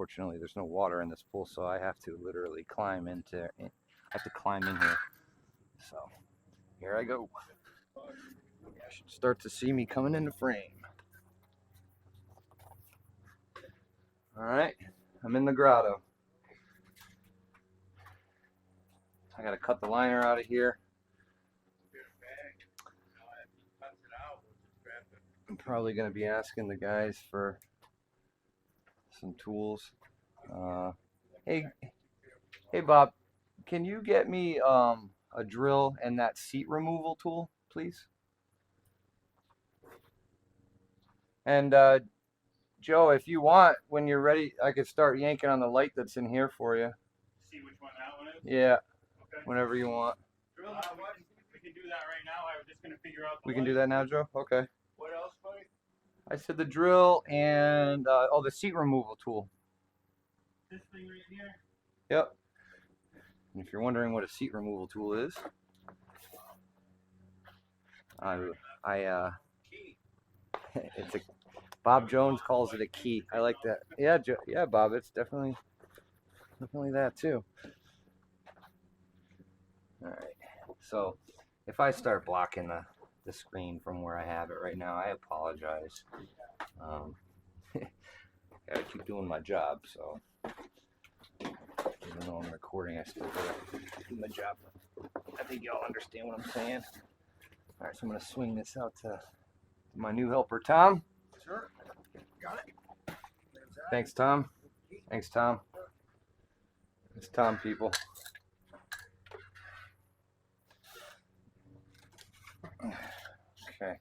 unfortunately there's no water in this pool, so I have to literally climb in here. So here I go. You should start to see me coming into frame. All right, I'm in the grotto. I gotta cut the liner out of here. I'm probably gonna be asking the guys for some tools. Hey Bob, can you get me a drill and that seat removal tool, please? And Joe, if you want, when you're ready, I could start yanking on the light that's in here for you. See which one that one is? Yeah. Okay. Whenever you want. Drill that one. We can do that right now. I was just going to figure out the We can do that now, Joe? Okay. What else, buddy? I said the drill and, the seat removal tool. This thing right here? Yep. And if you're wondering what a seat removal tool is, it's a, Bob Jones calls it a key. I like that. Yeah, yeah, Bob, it's definitely that too. All right. So if I start blocking the screen from where I have it right now, I apologize. I keep doing my job, so even though I'm recording, I still gotta do my job. I think y'all understand what I'm saying. All right, so I'm gonna swing this out to my new helper, Tom. Sure. Got it. Thanks, Tom. Thanks, Tom. It's Tom, people. Okay.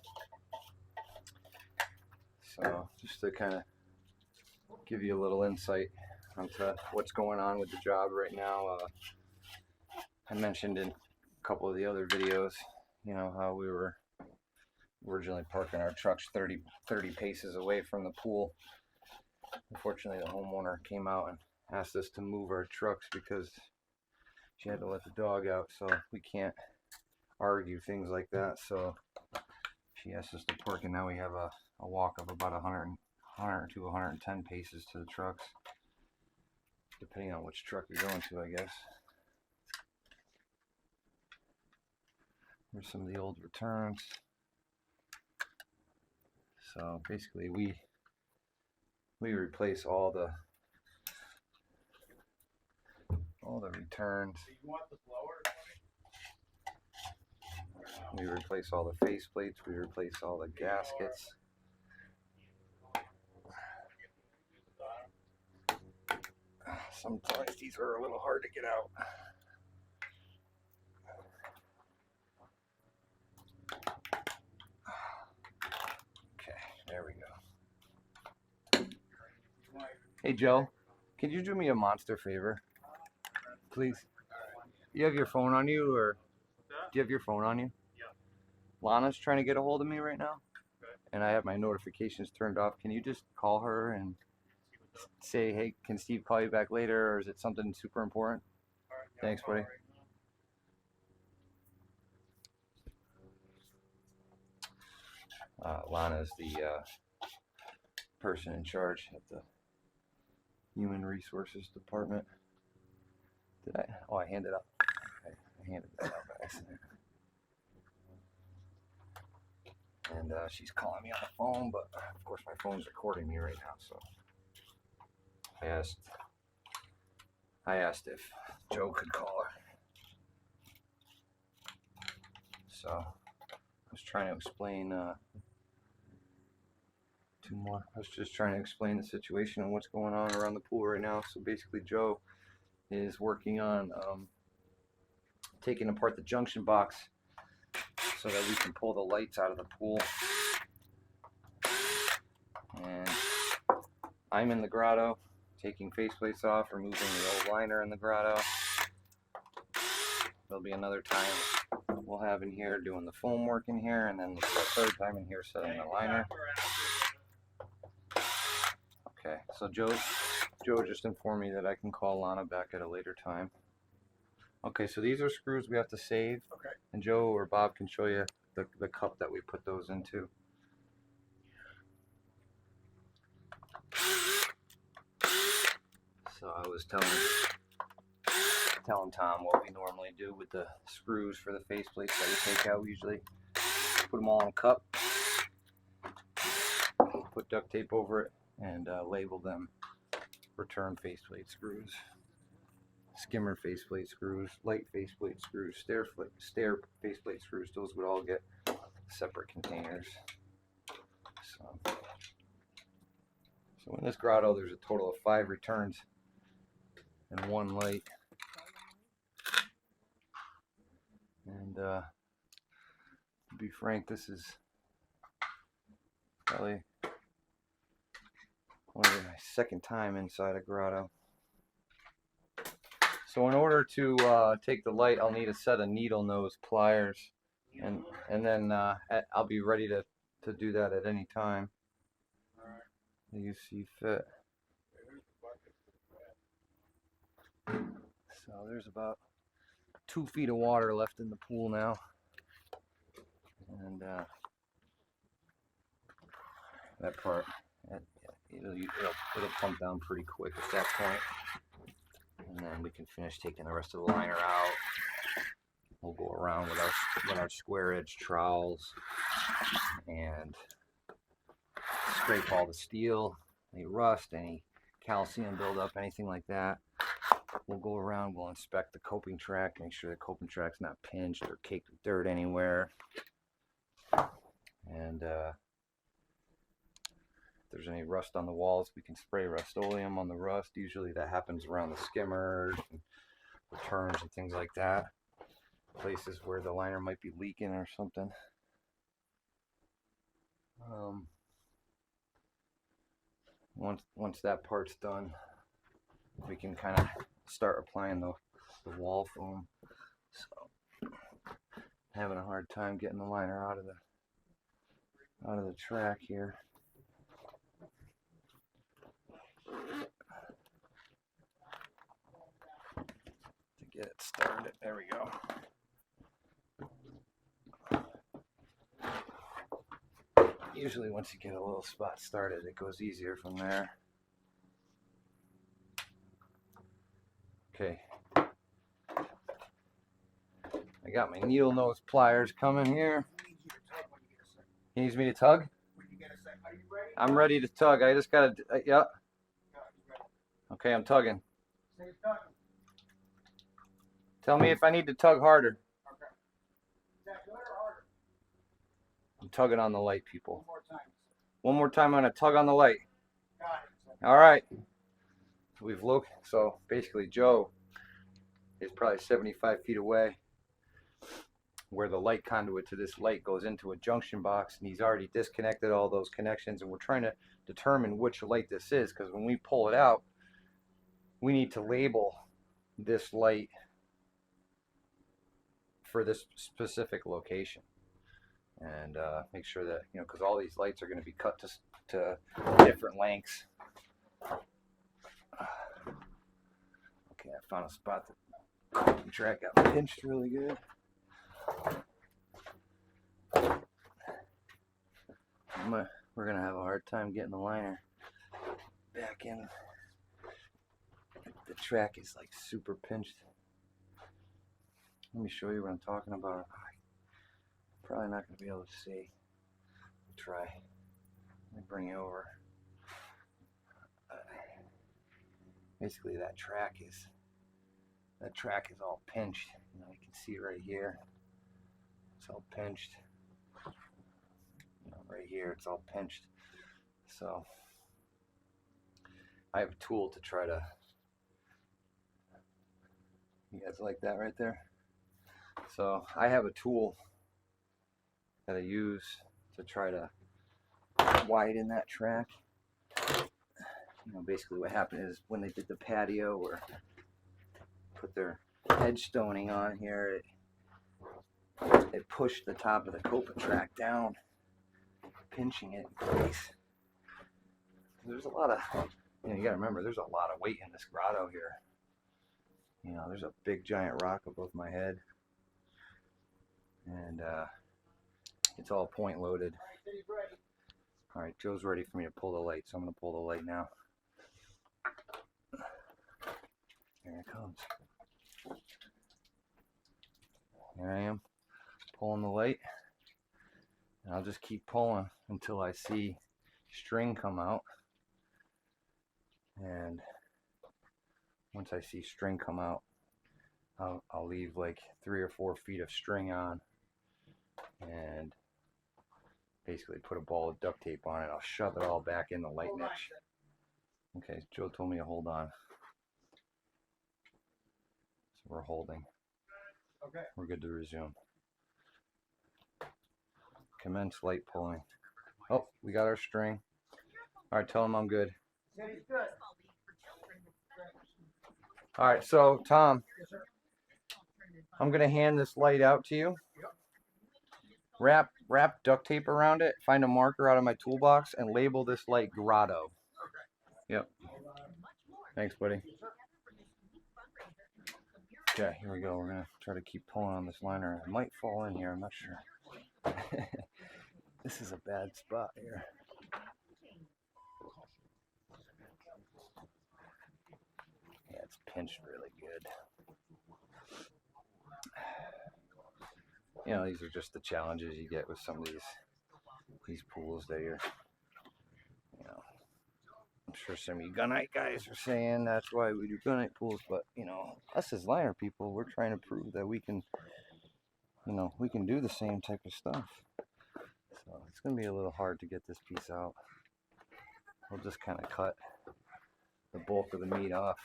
So just to kind of give you a little insight onto what's going on with the job right now, I mentioned in a couple of the other videos, you know, how we were originally parking our trucks 30 paces away from the pool. Unfortunately, the homeowner came out and asked us to move our trucks because she had to let the dog out, so we can't argue things like that. So she asked us to park, and now we have a walk of about 100 to 110 paces to the trucks, depending on which truck you're going to, I guess. Here's some of the old returns. So basically we replace all the returns. We replace all the face plates, we replace all the gaskets. Sometimes these are a little hard to get out. Okay, there we go. Hey Joe, could you do me a monster favor, please? You have your phone on you, or do you have your phone on you? Yeah. Lana's trying to get a hold of me right now, and I have my notifications turned off. Can you just call her and say, hey, can Steve call you back later, or is it something super important? Thanks, buddy. Lana's the person in charge at the Human Resources Department. Did I? Oh, I handed up. I handed that out by accident. And she's calling me on the phone, but of course my phone's recording me right now, so I asked if Joe could call her. So I was trying to explain two more. I was just trying to explain the situation and what's going on around the pool right now. So basically Joe is working on taking apart the junction box so that we can pull the lights out of the pool. And I'm in the grotto taking faceplates off, removing the old liner in the grotto. There'll be another time we'll have in here doing the foam work in here, and then there'll be a third time in here setting the liner. Okay, so Joe just informed me that I can call Lana back at a later time. Okay, so these are screws we have to save. Okay. And Joe or Bob can show you the cup that we put those into. So I was telling Tom what we normally do with the screws for the faceplates that we take out. We usually put them all in a cup, put duct tape over it, and label them return faceplate screws, skimmer faceplate screws, light faceplate screws, stair faceplate screws. Those would all get separate containers. So in this grotto, there's a total of 5 returns and 1 light. And to be frank, this is probably only my 2nd time inside a grotto. So in order to take the light, I'll need a set of needle nose pliers, and then I'll be ready to do that at any time that you see fit. So there's about 2 feet of water left in the pool now, and that part, it'll pump down pretty quick at that point, and then we can finish taking the rest of the liner out. We'll go around with our square edge trowels and scrape all the steel, any rust, any calcium buildup, anything like that. We'll go around, we'll inspect the coping track, make sure the coping track's not pinched or caked with dirt anywhere. And if there's any rust on the walls, we can spray Rust-Oleum on the rust. Usually that happens around the skimmers and returns and things like that. Places where the liner might be leaking or something. Once that part's done, we can kind of start applying the wall foam. So, having a hard time getting the liner out of the track here. To get it started, there we go. Usually once you get a little spot started, it goes easier from there. Okay. I got my needle nose pliers coming here. He needs me to tug? I'm ready to tug. I just gotta, yeah. Okay, I'm tugging. Tell me if I need to tug harder. I'm tugging on the light, people. One more time, I'm gonna tug on the light. All right. So basically, Joe is probably 75 feet away, where the light conduit to this light goes into a junction box, and he's already disconnected all those connections, and we're trying to determine which light this is, because when we pull it out, we need to label this light for this specific location, and make sure that, you know, because all these lights are going to be cut to different lengths. Okay, I found a spot that the track got pinched really good. We're gonna have a hard time getting the liner back in. The track is like super pinched. Let me show you what I'm talking about. Probably not gonna be able to see. I'll try. Let me bring you over. Basically, that track is all pinched. You know, you can see right here. It's all pinched. You know, right here, it's all pinched. So I have a tool to try to. You guys like that right there? So I have a tool that I use to try to widen that track. You know, basically what happened is when they did the patio or put their edge stoning on here, it pushed the top of the coping track down, pinching it in place. There's a lot of, you know, you gotta remember, there's a lot of weight in this grotto here. You know, there's a big giant rock above my head, and it's all point loaded. All right, Joe's ready for me to pull the light, so I'm gonna pull the light now. Here it comes. Here I am, pulling the light. And I'll just keep pulling until I see string come out. And once I see string come out, I'll leave like 3 or 4 feet of string on and basically put a ball of duct tape on it. I'll shove it all back in the light niche. Okay, Joe told me to hold on. So we're holding. Okay. We're good to resume. Commence light pulling. Oh, we got our string. All right, tell him I'm good. He's good. All right, so Tom, Yes, sir. I'm gonna hand this light out to you. Wrap duct tape around it. Find a marker out of my toolbox and label this light Grotto. Yep. Thanks, buddy. Okay, here we go. We're gonna try to keep pulling on this liner. It might fall in here. I'm not sure. This is a bad spot here. Yeah, it's pinched really good. You know, these are just the challenges you get with some of these pools that you're, you know, I'm sure some of you gunite guys are saying that's why we do gunite pools, but you know, us as liner people, we're trying to prove that we can, you know, we can do the same type of stuff. So it's gonna be a little hard to get this piece out. We'll just kind of cut the bulk of the meat off.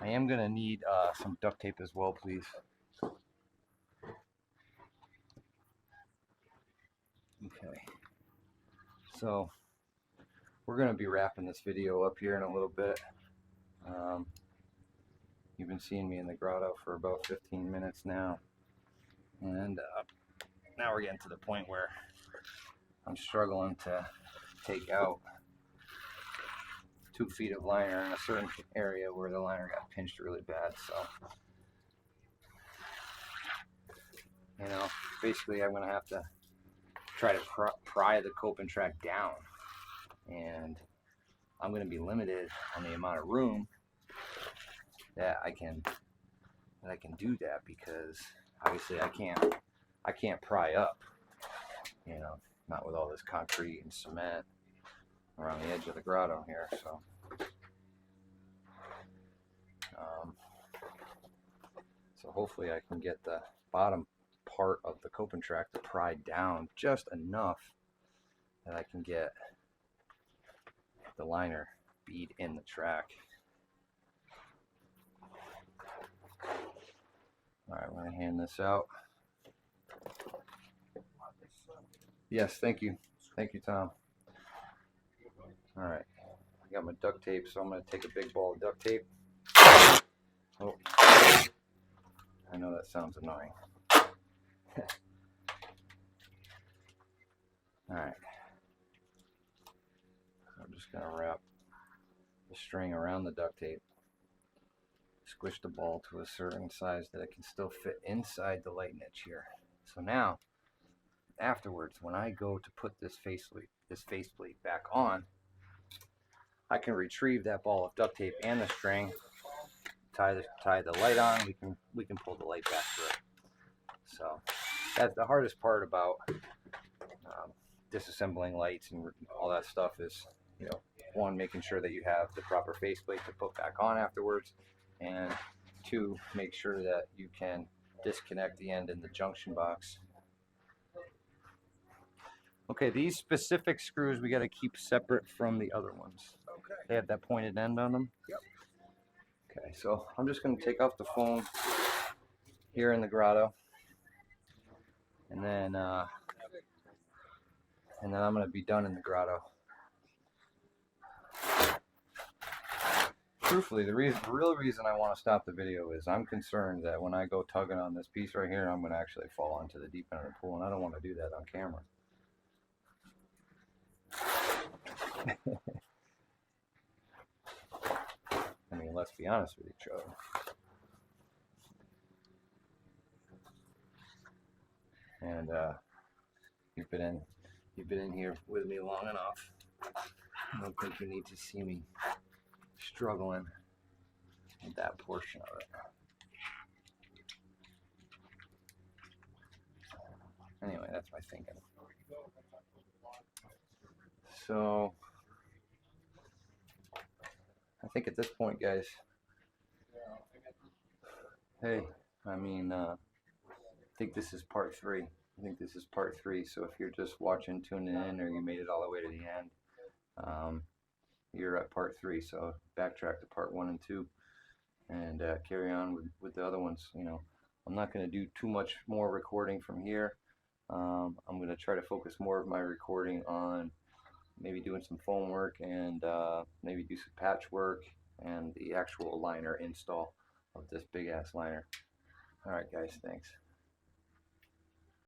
I am gonna need some duct tape as well, please. Okay, so we're gonna be wrapping this video up here in a little bit. You've been seeing me in the grotto for about 15 minutes now, and now we're getting to the point where I'm struggling to take out 2 feet of liner in a certain area where the liner got pinched really bad. So, you know, basically I'm gonna have to try to pry the coping track down, and I'm gonna be limited on the amount of room that I can do that, because obviously I can't pry up, you know, not with all this concrete and cement around the edge of the grotto here. So so hopefully I can get the bottom part of the coping track to pry down just enough that I can get the liner bead in the track. All right, we're gonna hand this out. Yes, thank you, Tom. All right, I got my duct tape, so I'm gonna take a big ball of duct tape. Oh, I know that sounds annoying. All right, I'm just gonna wrap the string around the duct tape. Squish the ball to a certain size that it can still fit inside the light niche here. So now, afterwards, when I go to put this faceplate back on, I can retrieve that ball of duct tape and the string, tie the light on. We can pull the light back through. So that's the hardest part about disassembling lights and all that stuff is, you know, one, making sure that you have the proper faceplate to put back on afterwards, and two, make sure that you can disconnect the end in the junction box. Okay, these specific screws we got to keep separate from the other ones. Okay. They have that pointed end on them. Yep. Okay, so I'm just going to take off the foam here in the grotto, and then I'm going to be done in the grotto. Truthfully, the real reason I want to stop the video is I'm concerned that when I go tugging on this piece right here, I'm going to actually fall into the deep end of the pool, and I don't want to do that on camera. I mean, let's be honest with each other. And you've been You've been in here with me long enough. I don't think you need to see me struggling with that portion of it. Anyway, that's my thinking. So, I think at this point, guys, hey, I mean, I think this is part 3. I think this is part 3. So if you're just watching, tuning in, or you made it all the way to the end, you're at part 3. So backtrack to part 1 and 2, and carry on with the other ones. You know, I'm not going to do too much more recording from here. I'm going to try to focus more of my recording on maybe doing some foam work and maybe do some patchwork and the actual liner install of this big ass liner. Alright guys, thanks.